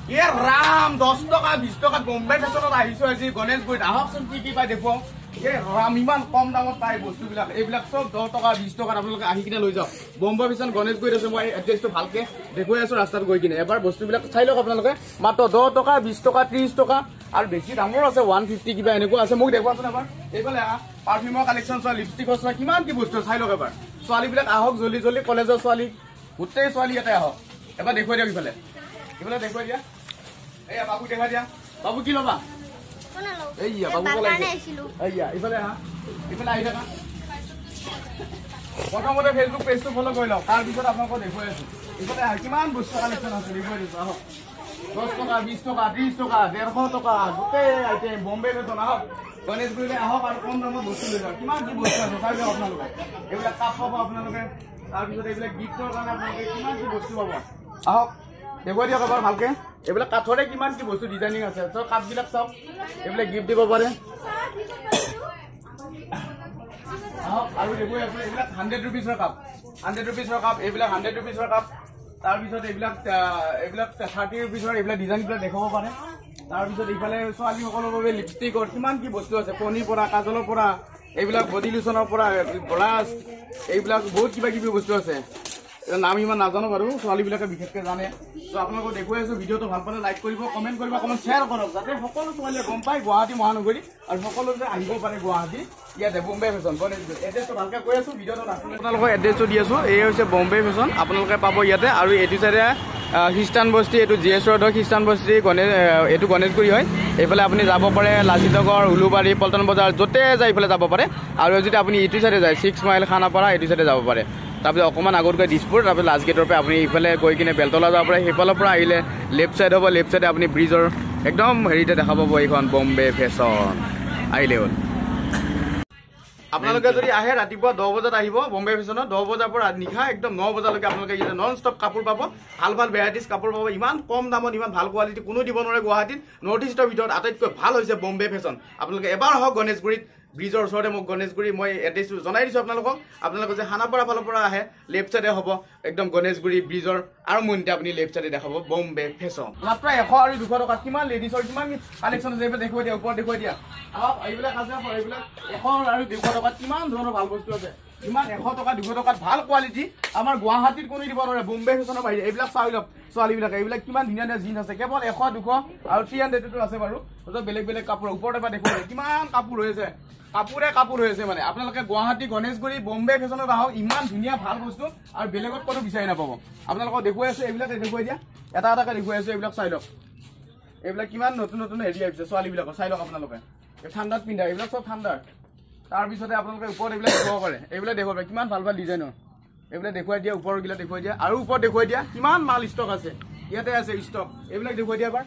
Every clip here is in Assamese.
এ ৰাম 10 টাকা 20 টাকা বোম্বে ফেশ্বনত আহিছো আজি গণেশগুৰিত আহকচোন কি পাই দেখো এ রাম ইমান কম দামত পাই বস্তুবিলাক এইবিলাক সব 10 টাকা 20 টাকাত আপোনালোকে আহি কিনে লৈ যাওক বোম্বে ফেশ্বন গণেশগুৰিত আছে মই এড্ৰেছটো ভালকে দেখুৱাই আছো ৰাস্তাত গৈ কিনে এবাৰ বস্তুবিলাক চাই লওক আপোনালোকে মাত্ৰ 10 টাকা 20 টাকা 30 টাকা আৰু বেছি দামৰ আছে 150 কিবা এনেকুৱা আছে মোক দেখুৱাচোন এবাৰ এইফালে পাৰফিউমৰ কালেকশ্যন চোৱা লিপষ্টিকৰ চোৱা কিমান কি বস্তু চাই লওক এবাৰ ছোৱালীবিলাক আহক জলদি জলদি কলেজৰ ছোৱালী গোটেই ছোৱালী ইয়াতে আহক এবাৰ দেখুৱাই দিয়ক ইফালে ইফালে দেখুৱাই দিয়া এই বাবু দেখা দিয়া বাবু কি লবা এইয়া বাবু কলাই এইয়া ইফালে হা ইফালে আহি থাকা প্ৰথমতে ফেচবুক পেজটো ফলো কৰি লওক তাৰপিছত আপোনালোকক দেখুৱাই আছো ইফালে কিমান বস্তু কালেকশ্যন আছে দেখুৱাই দিছো আহক 10 টাকা 20 টাকা 30 টাকা 150 টাকা গোটেই আইটেম বোম্বে ফেশ্বন আহক গণেশগুৰিলৈ আহক আৰু কম দামত বস্তু লৈ যাওক কিমান কি বস্তু আছে চাই লওক আপোনালোকে এইবিলাক কাপ পাব আপোনালোকে তাৰপিছত এইবিলাক গিফ্টৰ কাৰণে আপোনালোকে কিমান কি বস্তু পাব আহক দেখুৱাই দিয়ক এবাৰ ভালকে এইবিলাক কাঠৰে কিমান কি বস্তু ডিজাইনিং আছে তো কাপবিলাক চাওক এইবিলাক গিফ্ট দিব পাৰে আহক আৰু দেখুৱাই আছো এইবিলাক 100 रुपीसৰ কাপ 100 रुपीसৰ কাপ এইবিলাক 100 रुपीसৰ কাপ তাৰপিছত এইবিলাক 30 रुपीसৰ এইবিলাক ডিজাইনবিলাক দেখাব পাৰে তাৰপিছত ইফালে ছোৱালীসকলৰ বাবে লিপষ্টিকৰ কিমান কি বস্তু আছে কণীৰ পৰা কাজলৰ পৰা এইবিলাক বডি লোচনৰ পৰা ব্ৰাছ এইবিলাক বহুত কিবা কিবি বস্তু আছে নাম ইমান নাজানো বাৰু ছোৱালীবিলাকে বিশেষকৈ জানে তো আপোনালোকক দেখুৱাই আছো ভিডিঅ'টো ভাল পালে লাইক কৰিব কমেণ্ট কৰিব অকণমান শ্বেয়াৰ কৰক যাতে সকলো ছোৱালীয়ে গম পায় গুৱাহাটী মহানগৰী আৰু সকলো যে আহিব পাৰে গুৱাহাটী ইয়াতে বোম্বে ফেশ্বন গণেশগুৰি এড্ৰেছটো ভালকৈ কৈ আছো ভিডিঅ'টো নাছিলে আপোনালোকক এড্ৰেছটো দি আছো এই হৈছে বোম্বে ফেশ্বন আপোনালোকে পাব ইয়াতে আৰু এইটো চাইডে খ্ৰীষ্টান বস্তি এইটো জি এছ ৰোড হয় খ্ৰীষ্টান বস্তি এইটো গণেশগুৰি হয় এইফালে আপুনি যাব পাৰে লাচিতগড় উলুবাৰী পল্টন বজাৰ য'তে যায় এইফালে যাব পাৰে আৰু যদি আপুনি এইটো চাইডে যায় 6 মাইল খানাপাৰা এইটো চাইডে যাব পাৰে তাৰপিছত অকণমান আগত গৈ দিছপুৰ তাৰপিছত লাষ্ট গেটৰ পৰা আপুনি এইফালে গৈ কিনে বেলতলা যাব পাৰে সেইফালৰ পৰা আহিলে লেফ্ট চাইড হ'ব লেফ্ট চাইডে আপুনি ব্ৰিজৰ একদম হেৰিতে দেখা পাব এইখন বোম্বে ফেশ্বন আহিলে হ'ল আপোনালোকে যদি আহে ৰাতিপুৱা 10 বজাত আহিব বোম্বে ফেশ্বনত 10 বজাৰ পৰা নিশা একদম 9 বজালৈকে আপোনালোকে ইয়াতে নন ষ্টপ কাপোৰ পাব ভাল ভাল ভেৰাইটিজ কাপোৰ পাব ইমান কম দামত ইমান ভাল কোৱালিটি কোনো দিব নোৱাৰে গুৱাহাটীত নৰ্থ ইষ্টৰ ভিতৰত আটাইতকৈ ভাল হৈছে বোম্বে ফেশ্বন আপোনালোকে এবাৰ আহক গণেশগুৰিত ব্ৰিজৰ ওচৰতে মোক গণেশগুৰি মই এড্ৰেছটো জনাই দিছোঁ আপোনালোকে যে খানাপাৰা ফালৰ পৰা আহে লেফ্ট চাইডে হ'ব একদম গণেশগুৰি ব্ৰিজৰ আৰু মুনতে আপুনি লেফ্ট চাইডে দেখাব বোম্বে ফেশ্বন মাত্ৰ 100 আৰু 200 টকা কিমান লেডিছৰ কিমান কালেকশ্যন আছে এইবিলাক দেখুৱাই দিয়া ওপৰত দেখুৱাই দিয়া আহক এইবিলাক আছে এইবিলাক 100 আৰু 200 টকাত কিমান ধৰণৰ ভাল বস্তু আছে ইমান 100 টকা 200 টকাত ভাল কোৱালিটি আমাৰ গুৱাহাটীত কোনো দিব নোৱাৰে বোম্বে ফেশ্বনৰ বাহিৰে এইবিলাক চাই লওক ছোৱালীবিলাকে এইবিলাক কিমান ধুনীয়া ধুনীয়া জিন্স আছে কেৱল 100 200 আৰু 300 আছে বাৰু বেলেগ বেলেগ কাপোৰ ওপৰত এবাৰ দেখুৱাই কিমান কাপোৰ হৈছে কাপোৰ হৈছে মানে আপোনালোকে গুৱাহাটী গণেশগুৰি বোম্বে ফেশ্বনত আহক ইমান ধুনীয়া ভাল বস্তু আৰু বেলেগত কোনো বিচাৰি নাপাব আপোনালোকক দেখুৱাই আছো এইবিলাক দেখুৱাই দিয়া এটা এটাকে দেখুৱাই আছো এইবিলাক চাই লওক এইবিলাক কিমান নতুন নতুন হেৰি আহিছে ছোৱালীবিলাকৰ চাই লওক আপোনালোকে ঠাণ্ডাত পিন্ধা এইবিলাক চব ঠাণ্ডাৰ তাৰপিছতে আপোনালোকে ওপৰত এইবিলাক দেখুৱাব পাৰে এইবিলাক দেখুৱাব পাৰে কিমান ভাল ভাল ডিজাইনৰ এইবিলাক দেখুৱাই দিয়া ওপৰবিলাক দেখুৱাই দিয়া আৰু ওপৰত দেখুৱাই দিয়া কিমান মাল ষ্টক আছে ইয়াতে আছে ষ্টক এইবিলাক দেখুৱাই দিয়া এবাৰ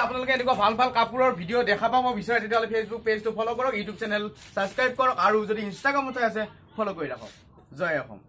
আপোনালোকে এনেকুৱা ভাল ভাল কাপোৰৰ ভিডিঅ' দেখা পাব বিচাৰে তেতিয়াহ'লে ফেচবুক পেজটো ফ'ল' কৰক ইউটিউব চেনেল ছাবস্ক্ৰাইব কৰক আৰু যদি ইনষ্টাগ্ৰামতে আছে ফ'ল' কৰি ৰাখক জয় অসম।